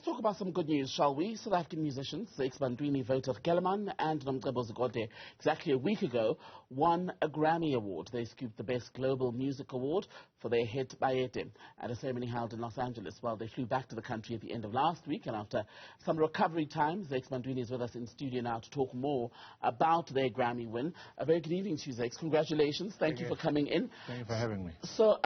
Let's talk about some good news, shall we? South African musicians, Zakes Bantwini, Wouter, Kellerman, and Nomcebo Zikode, exactly a week ago, won a Grammy Award. They scooped the Best Global Music Award for their hit Bayethe at a ceremony held in Los Angeles. Well, they flew back to the country at the end of last week, and after some recovery time, Zakes Bantwini is with us in studio now to talk more about their Grammy win. A very good evening to you, Zakes. Congratulations. Thank you for coming in. Thank you for having me. So,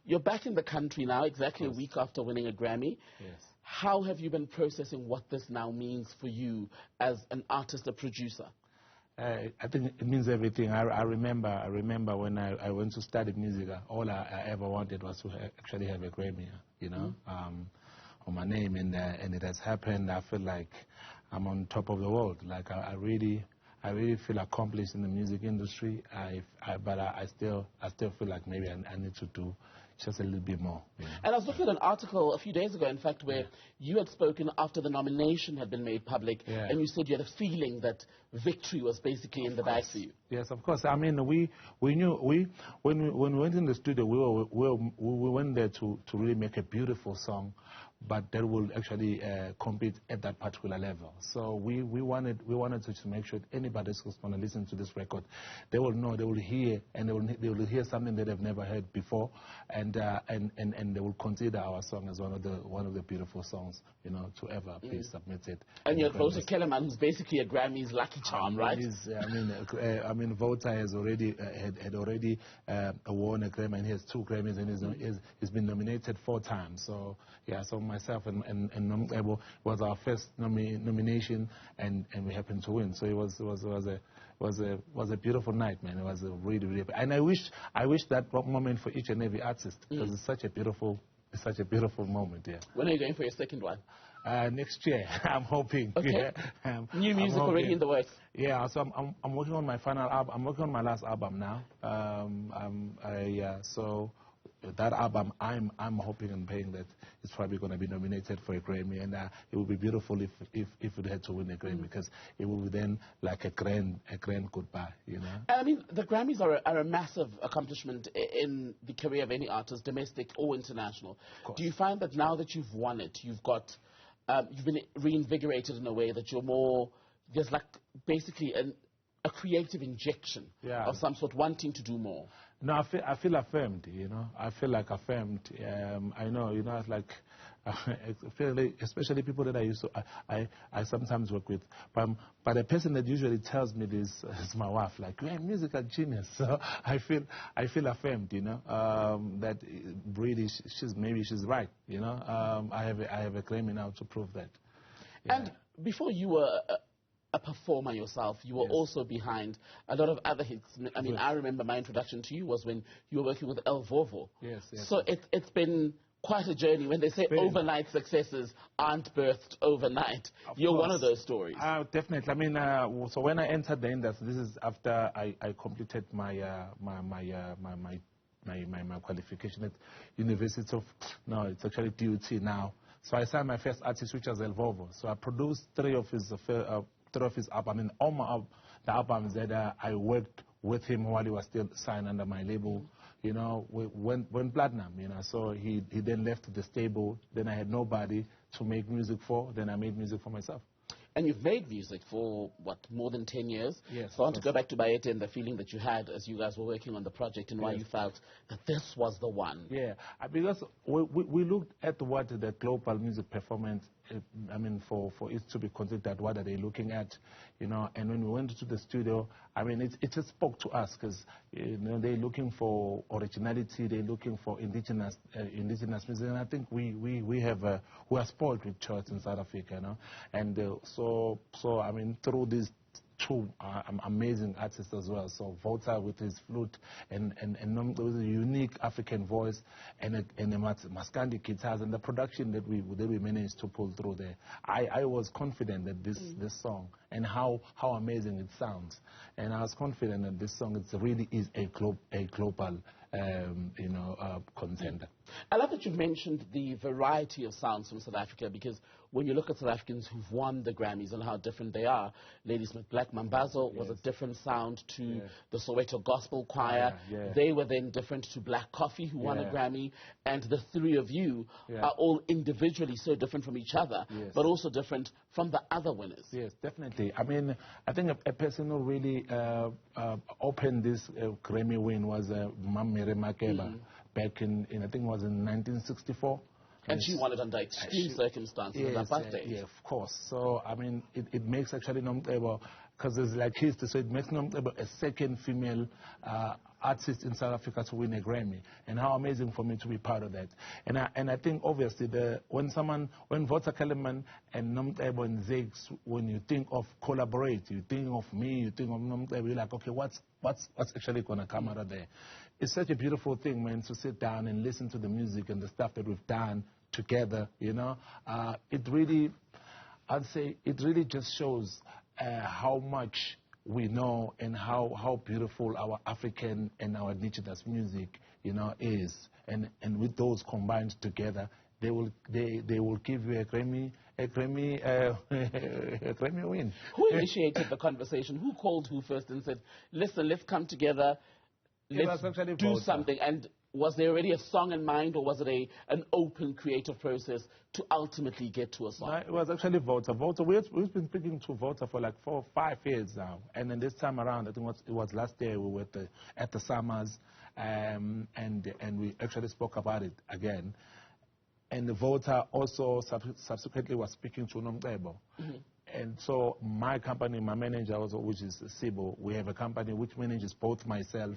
you're back in the country now, exactly a week after winning a Grammy. Yes. How have you been processing what this now means for you as an artist, a producer? I think it means everything. I remember when I went to study music, all I ever wanted was to actually have a Grammy, on my name, and it has happened. I feel like I'm on top of the world. Like I really feel accomplished in the music industry. But I still feel like maybe I need to do just a little bit more. Yeah. And I was looking at an article a few days ago, in fact, where you had spoken after the nomination had been made public, and you said you had a feeling that victory was basically in the bag for you. Yes, of course. I mean, we knew when we went in the studio, we went there to really make a beautiful song, but that will actually compete at that particular level. So we wanted to make sure that anybody who's going to listen to this record, they will know, they will hear, and they will hear something that they've never heard before, and they will consider our song as one of the beautiful songs, to ever be submitted. And you had Wouter Kellerman, who's basically a Grammy's lucky charm, right? I mean, Wouter has already had already won a Grammy, and he has 2 Grammys, and he's been nominated 4 times. So yeah, so myself and Nomcebo was our first nomination, and we happened to win. So it was a beautiful night, man. It was a really, and I wish that moment for each and every artist, because it's such a beautiful moment. Yeah. When are you going for your second one? Next year, I'm hoping. Okay. Yeah. New music already in the works. Yeah, so I'm working on my final album. I'm working on my last album now. So that album, I'm hoping and praying that it's probably going to be nominated for a Grammy, and it would be beautiful if it had to win a Grammy, because it will be then like a grand goodbye, I mean, the Grammys are a massive accomplishment in the career of any artist, domestic or international. Do you find that now that you've won it, you've been reinvigorated in a way that you're more, there's like basically a creative injection of some sort, wanting to do more? No, I feel affirmed, I feel like affirmed. I know, it's like, especially people that I used to, I sometimes work with. But the person that usually tells me this is my wife, like, you're a musical genius. So I feel affirmed, that really she's right, I have a Grammy now to prove that. Yeah. And before you were a performer yourself, you were also behind a lot of other hits. I mean, I remember my introduction to you was when you were working with El Vovo. Yes. So it's been quite a journey. When they say overnight successes aren't birthed overnight, you're one of those stories. Definitely. I mean, so when I entered the industry, this is after I completed my qualification at University of, no, it's actually DUT now. So I signed my first artist, which was El Vovo. So I produced 3 of his albums. I mean, all the albums that I worked with him while he was still signed under my label, went platinum, So he then left the stable. Then I had nobody to make music for. Then I made music for myself. And you've made music for, what, more than 10 years? Yes. So I want to go back to Bayethe and the feeling that you had as you guys were working on the project, and why you felt that this was the one. Yeah, because we looked at what the global music performance, I mean, for it to be considered, what are they looking at, and when we went to the studio, I mean, it just spoke to us, because, they're looking for originality, they're looking for indigenous music, and I think we are spoiled with choice in South Africa, and so I mean, through these 2 amazing artists as well. So Wouter with his flute and with a unique African voice, and the Maskandi guitars, and the production that we managed to pull through there. I was confident that this song, and how amazing it sounds, and I was confident that this song really is a global contender. I love that you've mentioned the variety of sounds from South Africa, because when you look at South Africans who've won the Grammys and how different they are, Ladysmith Black Mambazo was a different sound to the Soweto Gospel Choir. They were then different to Black Coffee, who won a Grammy, and the three of you are all individually so different from each other, but also different from the other winners. Yes, definitely. I mean, I think a person who really opened this Grammy win was Mamere Makeba. Back in, I think it was in 1964. And she won it under extreme circumstances on her birthday. Yeah, of course. So, I mean, it makes actually Nomcebo, because it's like history, so it makes Nomcebo a second female artist in South Africa to win a Grammy. And how amazing for me to be part of that. And I think, obviously, when Wouter, Kellerman and Nomcebo and Zakes, when you think of collaborate, you think of me, you think of Nomcebo, you're like, okay, what's actually going to come out of there? It's such a beautiful thing, man, to sit down and listen to the music and the stuff that we've done together, you know. It really, I'd say, it really just shows how much we know and how beautiful our African and our indigenous music, you know, is. And with those combined together, they will give you a Grammy win. Who initiated the conversation? Who called who first and said, listen, let's come together, let's do something? And was there already a song in mind, or was it an open creative process to ultimately get to a song? No, it was actually Wouter. We've been speaking to Wouter for like 4 or 5 years now. And then this time around, I think it was last year, we were at the Summers, and we actually spoke about it again. And Wouter also subsequently was speaking to Nomcebo. And so my company, my manager also, which is Sibo, we have a company which manages both myself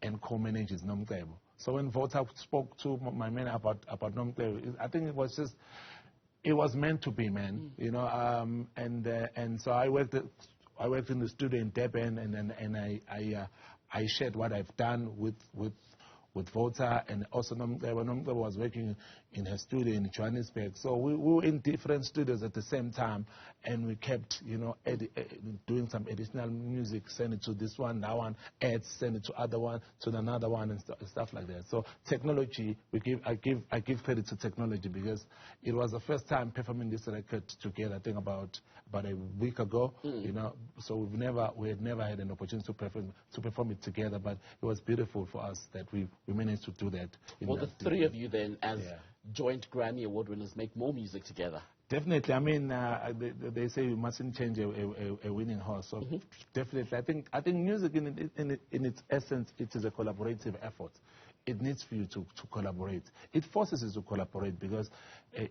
and co-manages Nomcebo. So when Wouter spoke to my man about Nomcebo, I think it was meant to be, man. You know, and so I worked in the studio in Durban, and I shared what I've done with Wouter, and also Nomcebo was working in her studio in Johannesburg. So we were in different studios at the same time, and we kept, you know, doing some additional music, send it to this one, that one, send it to other one, to another one, and stuff like that. So technology, I give credit to technology, because it was the first time performing this record together, I think about a week ago, you know. So we had never had an opportunity to perform it together, but it was beautiful for us that we managed to do that. Well, the three of you then, as joint Grammy Award winners, make more music together. Definitely. I mean, they say you mustn't change a winning horse. So definitely, I think music in its essence, it is a collaborative effort. It needs for you to collaborate. It forces you to collaborate, because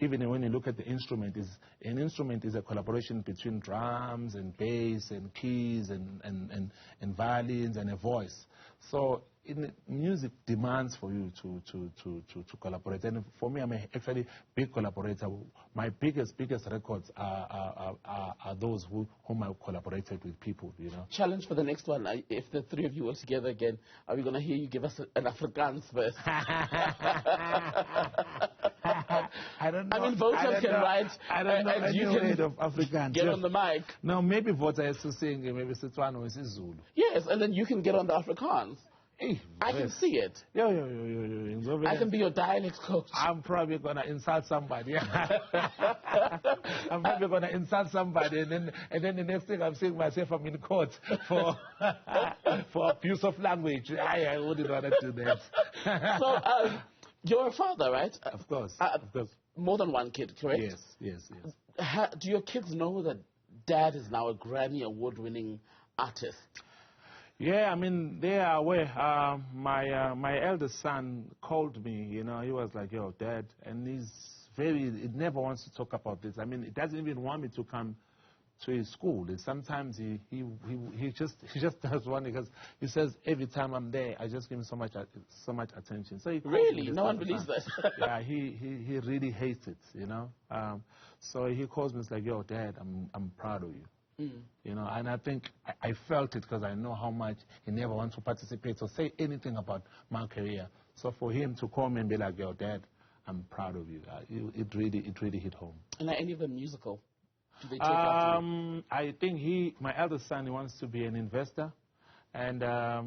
even when you look at the instrument, an instrument is a collaboration between drums and bass and keys and violins and a voice. So music demands for you to collaborate. And for me, I'm actually a big collaborator. My biggest records are those whom I collaborated with people, you know. Challenge for the next one. If the three of you are together again, are we going to hear you give us an Afrikaans verse? I don't know. I mean, Wouter can write. I don't know and you can of Afrikaans. get on the mic. No, maybe Wouter has to sing, maybe Setswana or Zulu. Yes, and then you can get on the Afrikaans. I can see it. Yo. I can be your dialect coach. I'm probably going to insult somebody. I'm probably going to insult somebody, and then the next thing I'm saying myself, I'm in court for abuse of language. I wouldn't want to do that. So, you're a father, right? Of course. More than one kid, correct? Yes. Do your kids know that Dad is now a Grammy Award-winning artist? Yeah, I mean, they are aware. My eldest son called me, you know, he was like, yo, Dad, and he never wants to talk about this. I mean, he doesn't even want me to come to his school. Sometimes he just does one, because he says every time I'm there, I just give him so much attention. So he really, no one believes that. Yeah, he really hates it, you know. So he calls me, it's like, yo, Dad, I'm proud of you. You know, and I think I felt it, because I know how much he never wants to participate or say anything about my career. So for him to call me and be like, yo, Dad, I'm proud of you, it really hit home. And are any of them musical? Do they take after you? I think my eldest son, he wants to be an investor. And I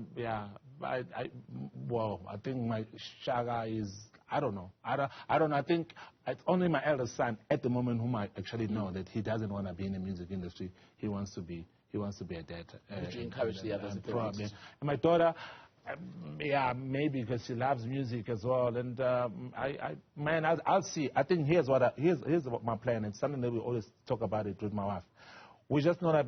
think my Shaga is I don't know. I don't know. I think it's only my eldest son at the moment whom I actually know that he doesn't want to be in the music industry. He wants to be a dad. Would you encourage the others if they probably. wanted to? And my daughter, yeah, maybe because she loves music as well. And man, I'll see. I think here's what my plan. It's something that we always talk about it with my wife. We're just gonna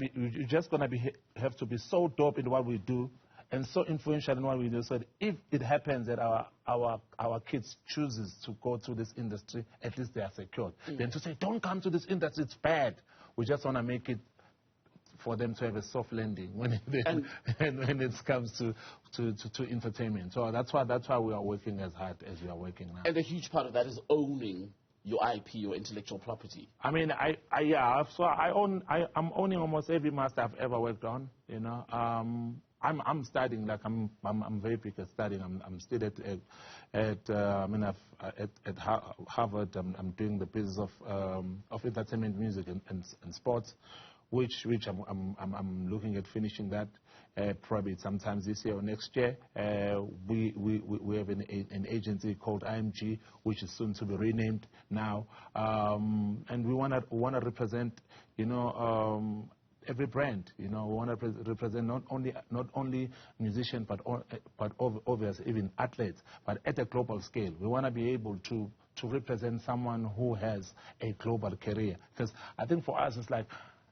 have to be so dope in what we do and so influential in what we do, so that if it happens that our kids chooses to go to this industry, at least they are secured. Then to say, don't come to this industry, it's bad. We just want to make it for them to have a soft landing when it comes to entertainment. So that's why we are working as hard as we are working now. And a huge part of that is owning your IP, your intellectual property. I mean, I'm owning almost every master I've ever worked on. You know, I'm studying. Like I'm very big at studying. I'm still at Harvard. I'm doing the business of entertainment, music, and sports, which I'm looking at finishing that probably sometimes this year or next year. We have an agency called IMG, which is soon to be renamed now, and we wanna represent, you know, every brand. You know, we want to represent not only musicians, but obviously even athletes, but at a global scale. We want to be able to represent someone who has a global career. Because I think for us, it's like,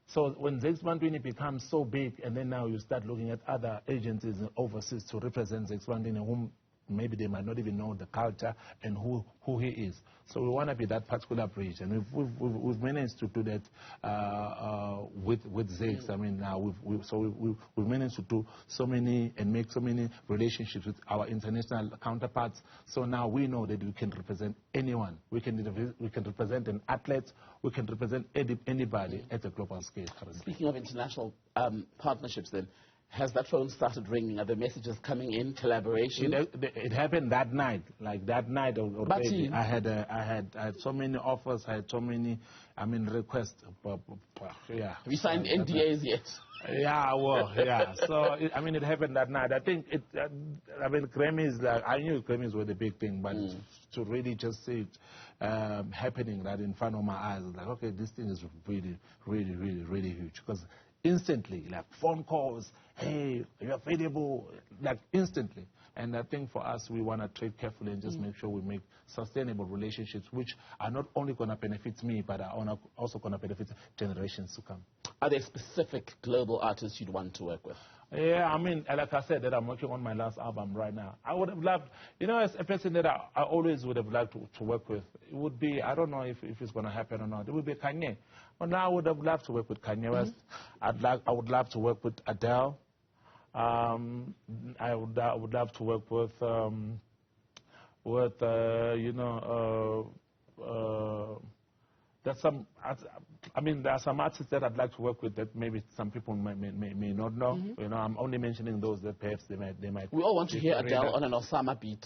so when Zakes Bantwini becomes so big, and then now you start looking at other agencies overseas to represent Zakes Bantwini, whom maybe they might not even know the culture and who he is. So we want to be that particular bridge, and we've managed to do that with Zakes. I mean, now we've managed to do so many and make so many relationships with our international counterparts. So now we know that we can represent anyone. We can represent an athlete. We can represent anybody at a global scale. Speaking of international partnerships, then, has that phone started ringing? Are the messages coming in, collaboration? It happened that night. Like that night already. I had so many offers. I had so many, requests. Yeah. Have you signed NDAs yet? Yeah, well, yeah. So, it happened that night. I think Grammys, I knew Grammys were the big thing, but to really just see it happening right in front of my eyes, like, okay, this thing is really, really, really, really huge. Because instantly, like phone calls, hey, are you available? Like instantly. And I think for us, we want to tread carefully and just make sure we make sustainable relationships, which are not only going to benefit me, but are also going to benefit generations to come. Are there specific global artists you'd want to work with? Yeah, like I said, that I'm working on my last album right now. I would have loved, as a person that I always would have liked to work with, it would be, I don't know if it's going to happen or not, it would be Kanye. But now I would have loved to work with Kanye West. I would love to work with Adele. I would love to work with there's some, there are some artists that I'd like to work with that maybe some people may not know. I'm only mentioning those that perhaps they might. We all want to hear Adele on an Osama beat.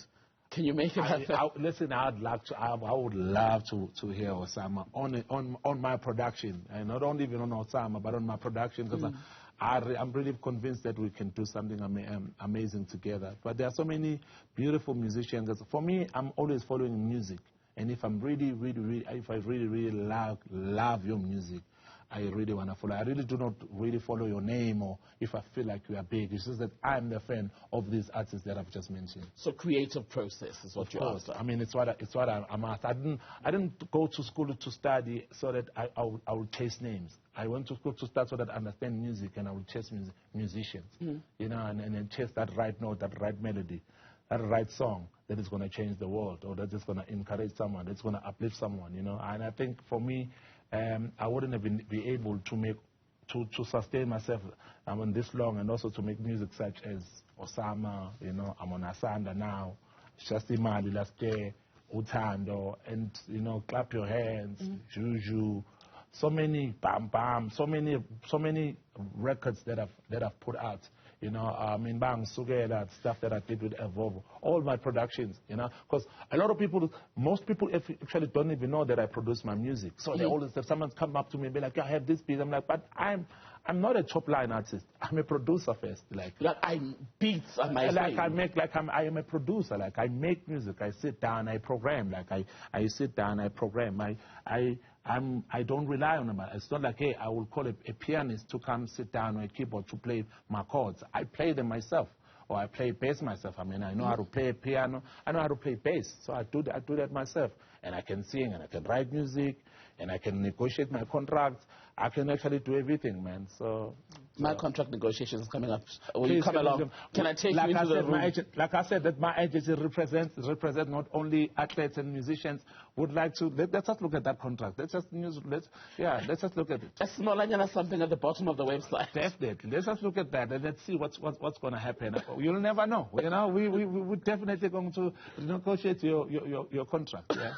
Can you make it happen? Listen, I would love to hear Osama on my production, and not only even on Osama, but on my production, because I'm really convinced that we can do something amazing together. But there are so many beautiful musicians. For me, I'm always following music. And if I'm really love your music, I really want to follow. I really do not really follow your name, or if I feel like you are big. It's just that I'm the fan of these artists that I've just mentioned. So creative process is what you're after. It's what I'm after. I didn't go to school to study so that I would chase names. I went to school to start so that I understand music, and I would chase musicians, and then chase that right note, that right melody, that right song that is going to change the world, or that is going to encourage someone, that's going to uplift someone, And I think for me, I wouldn't have be able to sustain myself this long, and also to make music such as Osama, I'm on Asanda now, Shastimali last year, Utando, and Clap Your Hands, Juju, so many Bam Bam, so many records that I've put out, you know, Bang, Suge, that stuff that I did with Evolve, all my productions, you know, because a lot of people, most people actually don't even know that I produce my music. So they always, if someone's come up to me and be like, I have this piece, I'm like, but I'm not a top line artist. I'm a producer first. Like beats are my I am a producer. Like I make music. I sit down. I program. Like I sit down. I program. I don't rely on them. It's not like, hey, I will call a pianist to come sit down on a keyboard to play my chords. I play them myself, or I play bass myself. I mean, I know how to play piano. I know how to play bass, so I do that myself. And I can sing, and I can write music, and I can negotiate my contracts. I can actually do everything, man. So my contract negotiations is coming up. Will you come along? Can I take you into the room? Like I said, that my agency represents not only athletes and musicians. Would like to let's just look at that contract. Let's just look at it. It's not like something at the bottom of the website. Definitely. Let's just look at that and let's see what's going to happen. You'll never know. You know, we're definitely going to negotiate your contract. Yeah.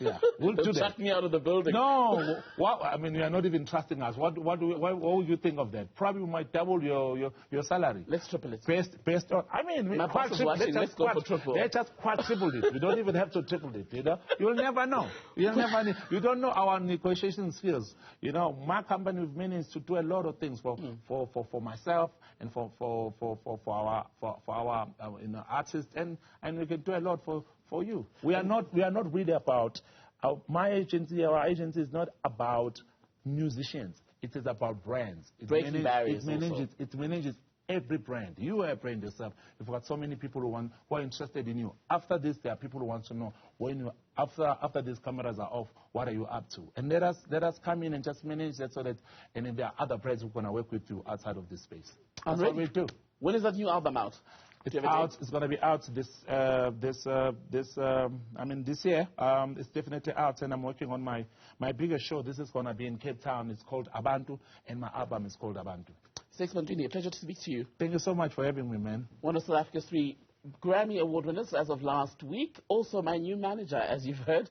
Yeah, we'll do that. Shut me out of the building. No, I mean, you are not even trusting us. What would you think of that? Probably we might double your salary. Let's triple it. Based on, I mean, my boss is watching. Let's go for triple. Let's just quadruple it. We don't even have to triple it. You know, you'll never know. You don't know our negotiation skills. You know, my company we've managed to do a lot of things for myself and for our artists, and we can do a lot for you. We are not really about our agency is not about musicians. It is about brands. Breaking barriers. It manages every brand. You are a brand yourself. You've got so many people who are interested in you. After this, there are people who want to know after these cameras are off, what are you up to? And let us come in and just manage that so that, and then there are other brands who are going to work with you outside of this space. That's what we do. When is that new album out? It's out. It's going to be out this year. It's definitely out, and I'm working on my biggest show. This is going to be in Cape Town. It's called Abantu, and my album is called Abantu. Zakes Bantwini, a pleasure to speak to you. Thank you so much for having me, man. One of South Africa's 3 Grammy Award winners as of last week. Also my new manager, as you've heard.